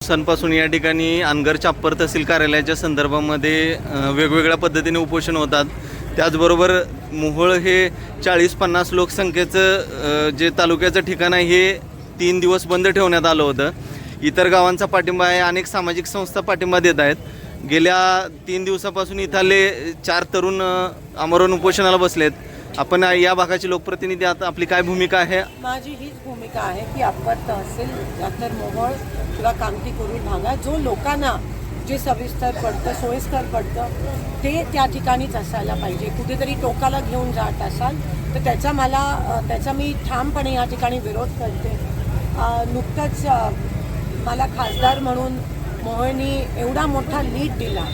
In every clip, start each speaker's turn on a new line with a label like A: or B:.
A: दिवसांपासून या ठिकाणी अनगर चाप्पर तहसील कार्यालयाच्या संदर्भामध्ये वेगवेगळ्या पद्धतीने उपोषण होतात। त्याचबरोबर मोहोळ हे 40-50 लोकसंख्येचं जे तालुक्याचं ठिकाण आहे हे 3 दिवस बंद ठेवण्यात आलं होतं। इतर गावांचा पाठिंबा आहे, अनेक सामाजिक संस्था पाठिंबा देत आहेत। गेल्या 3 दिवसापासून इथले 4 तरुण आमरण उपोषणाला बसलेत। आपण या भागाचे लोकप्रतिनिधी, आता आपली काय भूमिका आहे?
B: माझी हीच भूमिका आहे की अप्पर तहसील तर मोहोळ किंवा कामठी कुरुल भागात जो लोकांना जे सविस्तर पडतं, सोयीस्कर पडतं ते त्या ठिकाणीच असायला पाहिजे। कुठेतरी टोकाला घेऊन जात असाल तर त्याचा मी ठामपणे या ठिकाणी विरोध करते। नुकतंच मला खासदार म्हणून मोहोळनी एवढा मोठा लीड दिला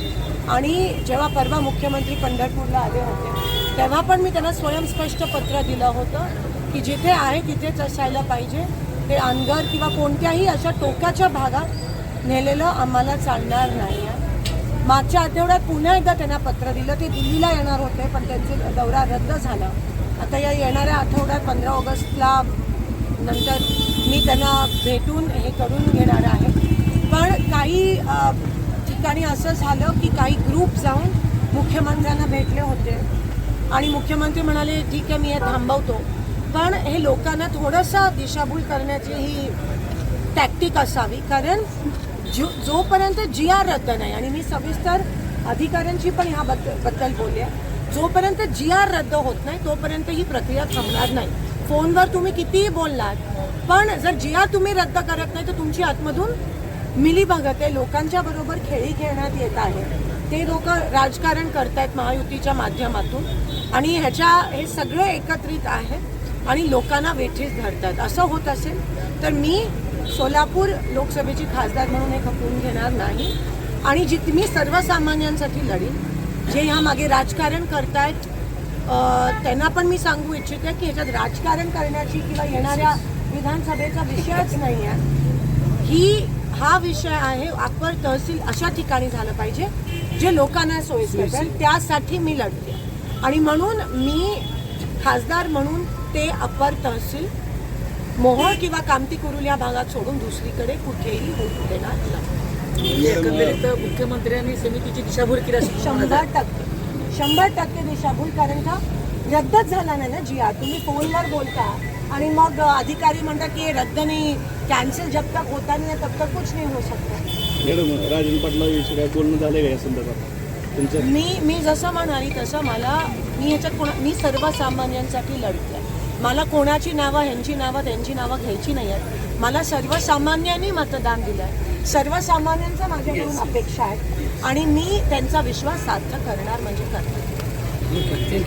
B: आणि जेव्हा परवा मुख्यमंत्री पंढरपूरला आले होते तेव्हा पण मी त्यांना स्वयंस्पष्ट पत्र दिलं होतं की जिथे आहे तिथेच असायला पाहिजे। ते अनगर किंवा कोणत्याही अशा टोकाच्या भागात नेलेलं आम्हाला चालणार नाही आहे। मागच्या आठवड्यात पुन्हा एकदा त्यांना पत्र दिलं, ते दिल्लीला येणार होते पण त्यांचा दौरा रद्द झाला। आता या येणाऱ्या आठवड्यात 15 ऑगस्टला नंतर मी त्यांना भेटून हे करून घेणार आहे। पण काही ठिकाणी असं झालं की काही ग्रुप जाऊन मुख्यमंत्र्यांना भेटले होते आणि मुख्यमंत्री म्हणाले ठीक आहे मी हे थांबवतो, पण हे लोकांना थोडंसं दिशाभूल करण्याची ही टॅक्टिक असावी। कारण जोपर्यंत GR रद्द नाही, आणि मी सविस्तर अधिकाऱ्यांची पण ह्याबद्दल बोलले, जोपर्यंत GR रद्द होत नाही तोपर्यंत ही प्रक्रिया थांबणार नाही। फोनवर तुम्ही कितीही बोललात पण जर GR तुम्ही रद्द करत नाही तर तुमची आतमधून मिलीभगत आहे, लोकांच्या बरोबर खेळी खेळण्यात येत आहे। ते लोक राजकारण करतायत महायुतीच्या माध्यमातून आणि हे सगळे एकत्रित आहेत आणि लोकांना वेठीस धरतात। असं होत असेल तर मी सोलापूर लोकसभेची खासदार म्हणून हे खपवून घेणार नाही आणि मी सर्वसामान्यांसाठी लढीन। जे ह्यामागे राजकारण करतायत त्यांना पण मी सांगू इच्छिते की ह्याच्यात राजकारण करण्याची किंवा येणाऱ्या विधानसभेचा विषयच नाही आहे। हा विषय आहे अप्पर तहसील अशा ठिकाणी झालं पाहिजे जे लोकांना सोयीस्कर आहे, त्यासाठी मी लढते। आणि म्हणून मी खासदार म्हणून ते अप्पर तहसील मोहोळ किंवा कामठी कुरुल या भागात सोडून दुसरीकडे कुठेही होऊ देणार नाही।
C: एकंदरीत मुख्यमंत्र्यांनी समितीची दिशाभूल केली असेल
B: 100% दिशाभूल, कारण का रद्दच झाला नाही ना GR। तुम्ही फोनवर बोलता आणि मग अधिकारी म्हणतात की रद्द नाही, कॅन्सल जब तक होता नहीं तब तक कुछ नहीं हो सकता।
D: मॅडम, राजन पाटलांविषयी काय बोलणं झालं का या संदर्भात तुमचं?
B: मी जसं म्हणाली तसं मी सर्वसामान्यांसाठी लढते। मला कोणाची नावं, ह्यांची नावं, त्यांची नावं घ्यायची नाही आहेत। मला सर्वसामान्यांनी मतदान दिलं आहे, सर्वसामान्यांचा माझ्याकडून अपेक्षा आहे आणि मी त्यांचा विश्वास सार्थ करणार म्हणजे करते।